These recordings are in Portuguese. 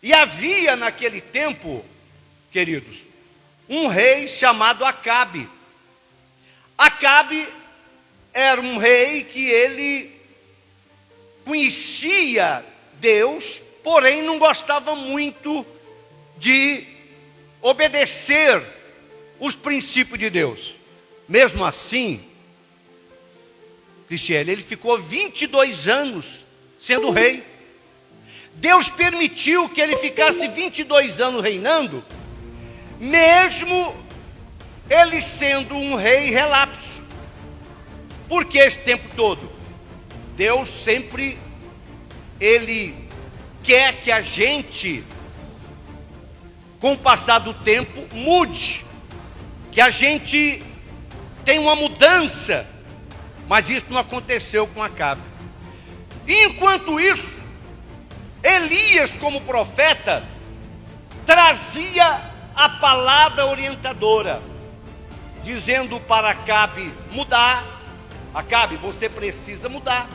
E havia naquele tempo, queridos, um rei chamado Acabe. Acabe era um rei que ele conhecia Deus, porém não gostava muito de obedecer os princípios de Deus. Mesmo assim, Cristiane, ele ficou 22 anos sendo rei. Deus permitiu que ele ficasse 22 anos reinando, mesmo ele sendo um rei relapso. Porque esse tempo todo, Deus sempre, ele quer que a gente, com o passar do tempo, mude, que a gente tenha uma mudança, mas isso não aconteceu com Acabe. Enquanto isso, Elias, como profeta, trazia a palavra orientadora, dizendo para Acabe mudar. Acabe, você precisa mudar.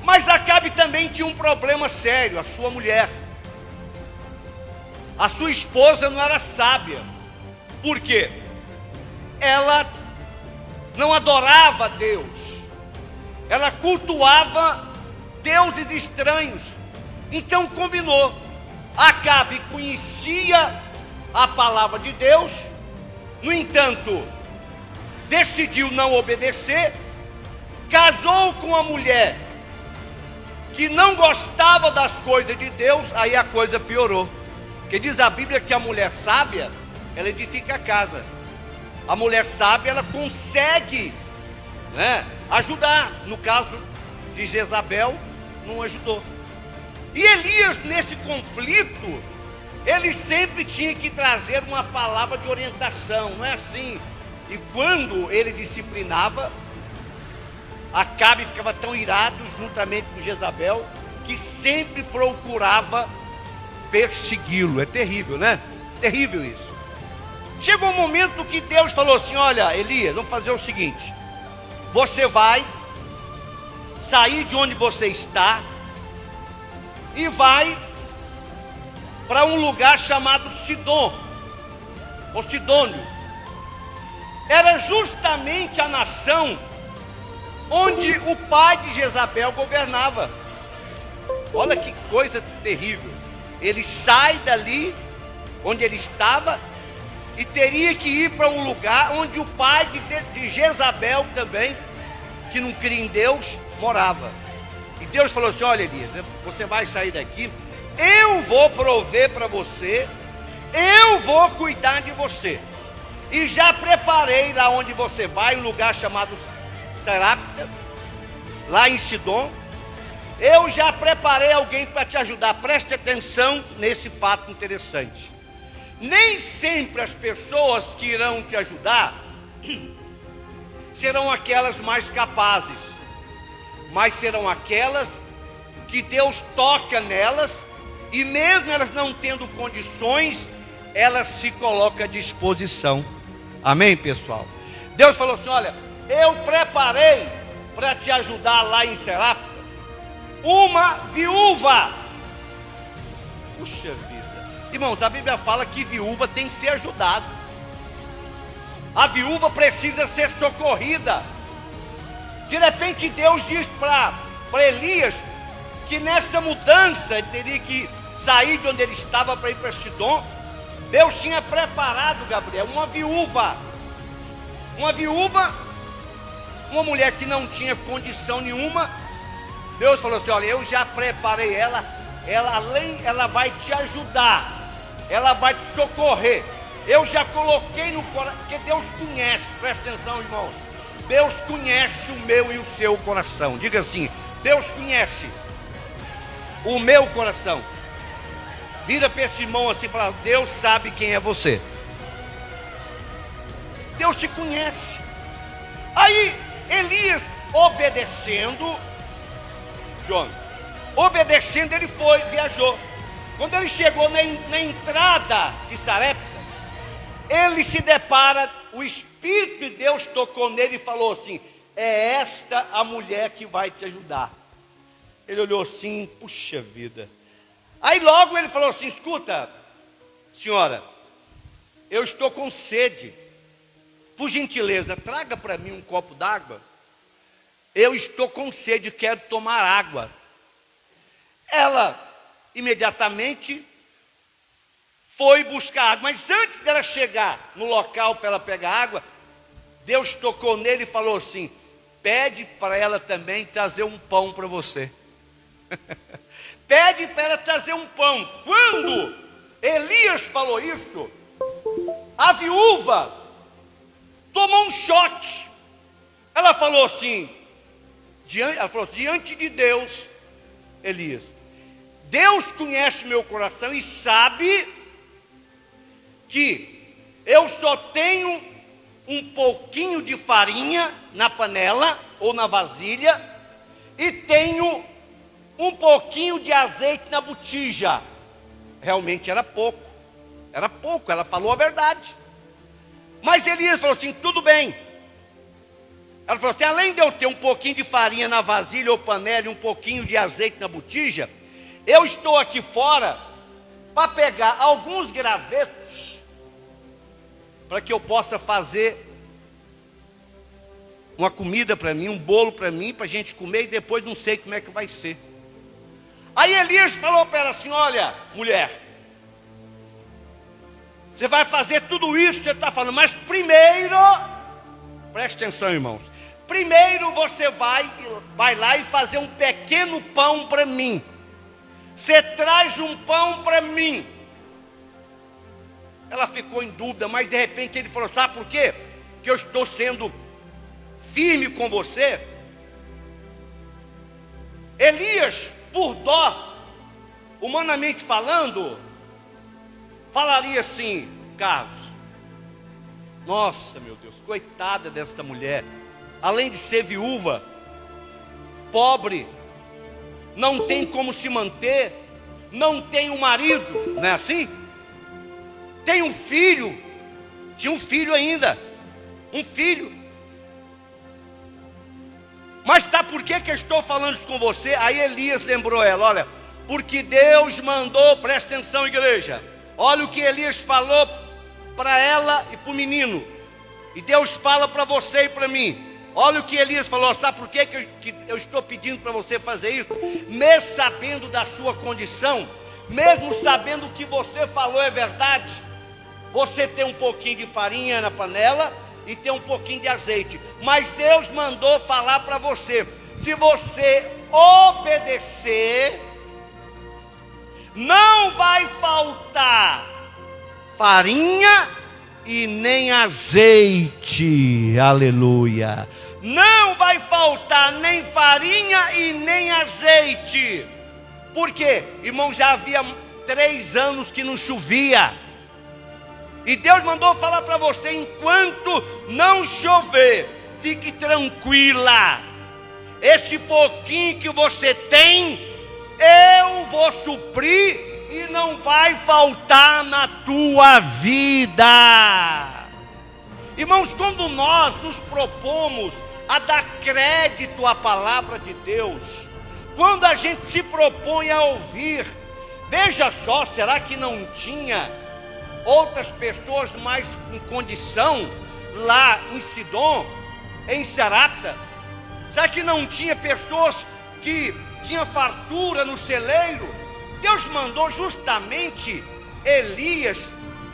Mas Acabe também tinha um problema sério, a sua mulher. A sua esposa não era sábia. Por quê? Ela não adorava Deus. Ela cultuava deuses estranhos. Então combinou. Acabe conhecia a palavra de Deus, no entanto, decidiu não obedecer, casou com uma mulher que não gostava das coisas de Deus, aí a coisa piorou. Porque diz a Bíblia que a mulher sábia, ela edifica a casa. A mulher sábia, ela consegue, ajudar. No caso de Jezabel, não ajudou. E Elias, nesse conflito, ele sempre tinha que trazer uma palavra de orientação, não é assim? E quando ele disciplinava, Acabe ficava tão irado juntamente com Jezabel, que sempre procurava persegui-lo. É terrível, né? Terrível isso. Chegou um momento que Deus falou assim: olha, Elias, vamos fazer o seguinte, você vai sair de onde você está e vai para um lugar chamado Sidom, ou Sidônio. Era justamente a nação onde o pai de Jezabel governava. Olha que coisa terrível. Ele sai dali onde ele estava e teria que ir para um lugar onde o pai de Jezabel também, que não cria em Deus, morava. E Deus falou assim: olha, Elias, você vai sair daqui, eu vou prover para você, eu vou cuidar de você. E já preparei lá onde você vai, um lugar chamado Sarapta, lá em Sidom. Eu já preparei alguém para te ajudar. Preste atenção nesse fato interessante. Nem sempre as pessoas que irão te ajudar serão aquelas mais capazes, mas serão aquelas que Deus toca nelas, e mesmo elas não tendo condições, elas se colocam à disposição. Amém, pessoal? Deus falou assim: olha, eu preparei para te ajudar lá em Serapta uma viúva. Puxa vida. Irmãos, a Bíblia fala que viúva tem que ser ajudada. A viúva precisa ser socorrida. De repente Deus diz para Elias que nessa mudança ele teria que sair de onde ele estava para ir para Sidom. Deus tinha preparado, Gabriel, uma viúva, uma mulher que não tinha condição nenhuma. Deus falou assim: olha, eu já preparei ela vai te ajudar, ela vai te socorrer. Eu já coloquei no coração, porque Deus conhece, presta atenção, irmãos, Deus conhece o meu e o seu coração. Diga assim: Deus conhece o meu coração. Vira para esse irmão assim e fala: Deus sabe quem é você. Deus te conhece. Aí Elias, obedecendo, ele viajou. Quando ele chegou na entrada de Sarepta, ele se depara, o Espírito de Deus tocou nele e falou assim: é esta a mulher que vai te ajudar. Ele olhou assim: puxa vida, Aí logo ele falou assim: escuta, senhora, eu estou com sede, por gentileza, traga para mim um copo d'água. Eu estou com sede, quero tomar água. Ela imediatamente foi buscar água, mas antes dela chegar no local para ela pegar água, Deus tocou nele e falou assim: pede para ela também trazer um pão para você. Pede para ela trazer um pão. Quando Elias falou isso, a viúva tomou um choque. Ela falou assim, diante de Deus, Elias, Deus conhece meu coração e sabe que eu só tenho um pouquinho de farinha na panela ou na vasilha e tenho um pouquinho de azeite na botija. Realmente era pouco, ela falou a verdade. Mas Elias falou assim: tudo bem. Ela falou assim: além de eu ter um pouquinho de farinha na vasilha ou panela e um pouquinho de azeite na botija, eu estou aqui fora para pegar alguns gravetos para que eu possa fazer uma comida para mim, um bolo para mim, para a gente comer, e depois não sei como é que vai ser. Aí Elias falou para ela assim: olha, mulher, você vai fazer tudo isso que você está falando, mas primeiro, preste atenção, irmãos, primeiro você vai lá e fazer um pequeno pão para mim. Você traz um pão para mim. Ela ficou em dúvida, mas de repente ele falou: sabe por quê? Que eu estou sendo firme com você. Elias, por dó, humanamente falando, falaria assim: Carlos, nossa, meu Deus, coitada desta mulher, além de ser viúva, pobre, não tem como se manter, não tem um marido, não é assim? Tem um filho, tinha um filho ainda, um filho. Mas tá, por que eu estou falando isso com você? Aí Elias lembrou ela: olha, porque Deus mandou, presta atenção, igreja, olha o que Elias falou para ela e para o menino, e Deus fala para você e para mim. Olha o que Elias falou: sabe por que eu estou pedindo para você fazer isso? Mesmo sabendo da sua condição, mesmo sabendo que o que você falou é verdade, você tem um pouquinho de farinha na panela e tem um pouquinho de azeite, mas Deus mandou falar para você: se você obedecer, não vai faltar farinha e nem azeite. Aleluia. Não vai faltar nem farinha e nem azeite. Por quê? Irmão, já havia 3 anos que não chovia. E Deus mandou falar para você: enquanto não chover, fique tranquila. Esse pouquinho que você tem, eu vou suprir e não vai faltar na tua vida. Irmãos, quando nós nos propomos a dar crédito à palavra de Deus, quando a gente se propõe a ouvir, veja só, será que não tinha outras pessoas mais em condição lá em Sidom, em Sarapta? Será que não tinha pessoas que tinham fartura no celeiro? Deus mandou justamente Elias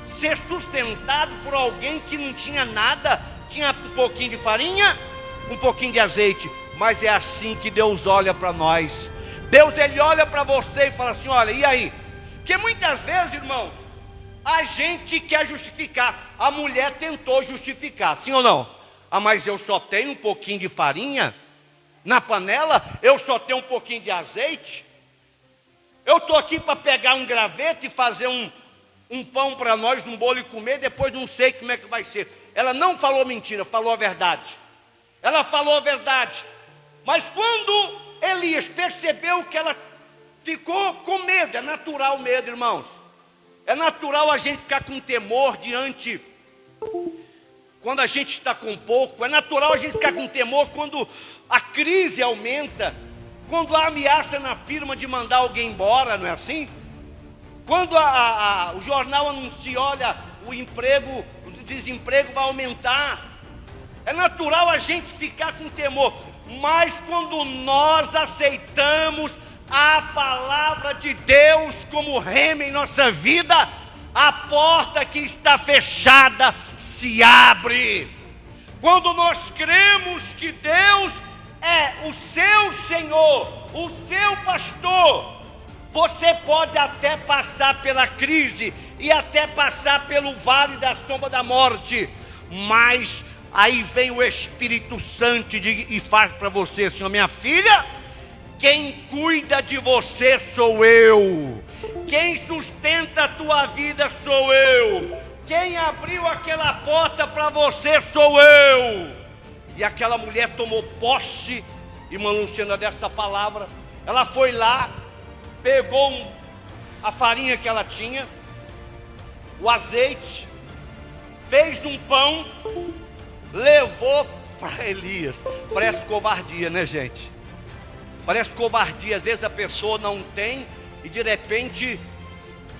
ser sustentado por alguém que não tinha nada, tinha um pouquinho de farinha, um pouquinho de azeite. Mas é assim que Deus olha para nós. Deus, Ele olha para você e fala assim: olha, e aí? Porque muitas vezes, irmãos, a gente quer justificar. A mulher tentou justificar, sim ou não? Ah, mas eu só tenho um pouquinho de farinha na panela, eu só tenho um pouquinho de azeite. Eu estou aqui para pegar um graveto e fazer um pão para nós, um bolo e comer, depois não sei como é que vai ser. Ela não falou mentira, falou a verdade. Ela falou a verdade. Mas quando Elias percebeu que ela ficou com medo, é natural o medo, irmãos. É natural a gente ficar com temor diante, quando a gente está com pouco. É natural a gente ficar com temor quando a crise aumenta, quando há ameaça na firma de mandar alguém embora, não é assim? Quando o jornal anuncia, olha, o desemprego vai aumentar, é natural a gente ficar com temor. Mas quando nós aceitamos a palavra de Deus como rema em nossa vida, a porta que está fechada se abre. Quando nós cremos que Deus é o seu Senhor, o seu pastor, você pode até passar pela crise e até passar pelo vale da sombra da morte, mas aí vem o Espírito Santo e faz para você, Senhor, minha filha, quem cuida de você sou eu, quem sustenta a tua vida sou eu, quem abriu aquela porta para você sou eu. E aquela mulher tomou posse, irmã Luciana, desta palavra. Ela foi lá, pegou a farinha que ela tinha, o azeite, fez um pão, levou para Elias. Parece covardia, né, gente? Parece covardia. Às vezes a pessoa não tem e de repente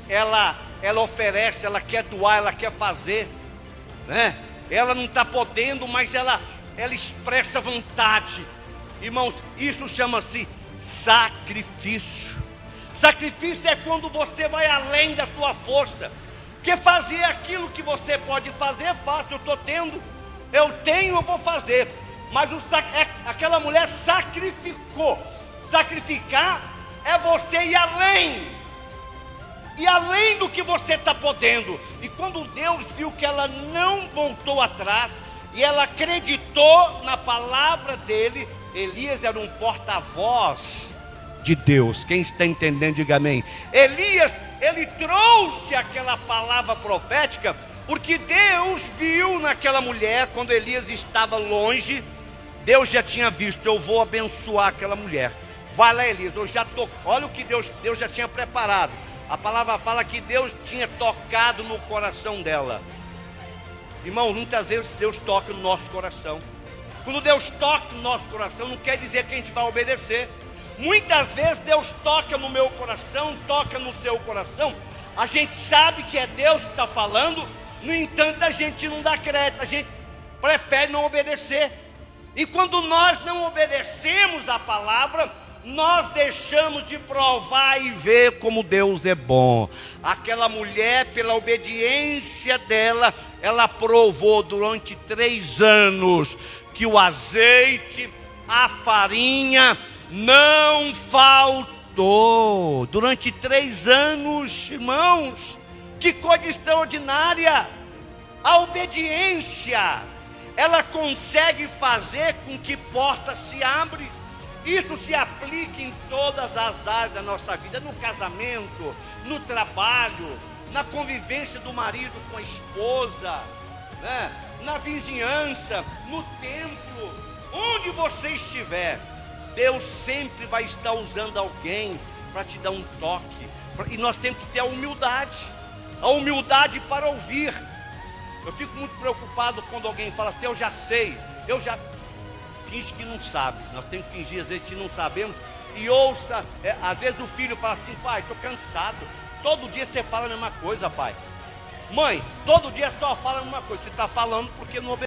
ela oferece, ela quer doar, ela quer fazer, né? Ela não está podendo, mas ela expressa vontade. Irmãos, isso chama-se sacrifício. Sacrifício é quando você vai além da tua força. Porque fazer aquilo que você pode fazer é fácil. Eu estou tendo, eu tenho, eu vou fazer. Mas aquela mulher sacrificou. Sacrificar é você ir além. E além do que você está podendo. E quando Deus viu que ela não voltou atrás, e ela acreditou na palavra dele, Elias era um porta-voz de Deus. Quem está entendendo, diga amém. Elias, ele trouxe aquela palavra profética, porque Deus viu naquela mulher, quando Elias estava longe, Deus já tinha visto, eu vou abençoar aquela mulher. Vai lá, Elias, eu já tô. Olha o que Deus já tinha preparado. A palavra fala que Deus tinha tocado no coração dela. Irmão, muitas vezes Deus toca no nosso coração. Quando Deus toca no nosso coração, não quer dizer que a gente vai obedecer. Muitas vezes Deus toca no meu coração, toca no seu coração. A gente sabe que é Deus que está falando, no entanto a gente não dá crédito, a gente prefere não obedecer. E quando nós não obedecemos a palavra, nós deixamos de provar e ver como Deus é bom. Aquela mulher, pela obediência dela, ela provou durante 3 anos que o azeite, a farinha não faltou. Durante 3 anos, irmãos, que coisa extraordinária. A obediência, ela consegue fazer com que portas se abrem. Isso se aplica em todas as áreas da nossa vida, no casamento, no trabalho, na convivência do marido com a esposa, né? Na vizinhança, no templo, onde você estiver, Deus sempre vai estar usando alguém para te dar um toque. E nós temos que ter a humildade para ouvir. Eu fico muito preocupado quando alguém fala assim, eu já sei, finge que não sabe. Nós temos que fingir às vezes que não sabemos. E ouça, às vezes o filho fala assim, pai, estou cansado. Todo dia você fala a mesma coisa, pai. Mãe, todo dia só fala a mesma coisa. Você está falando porque não obedece.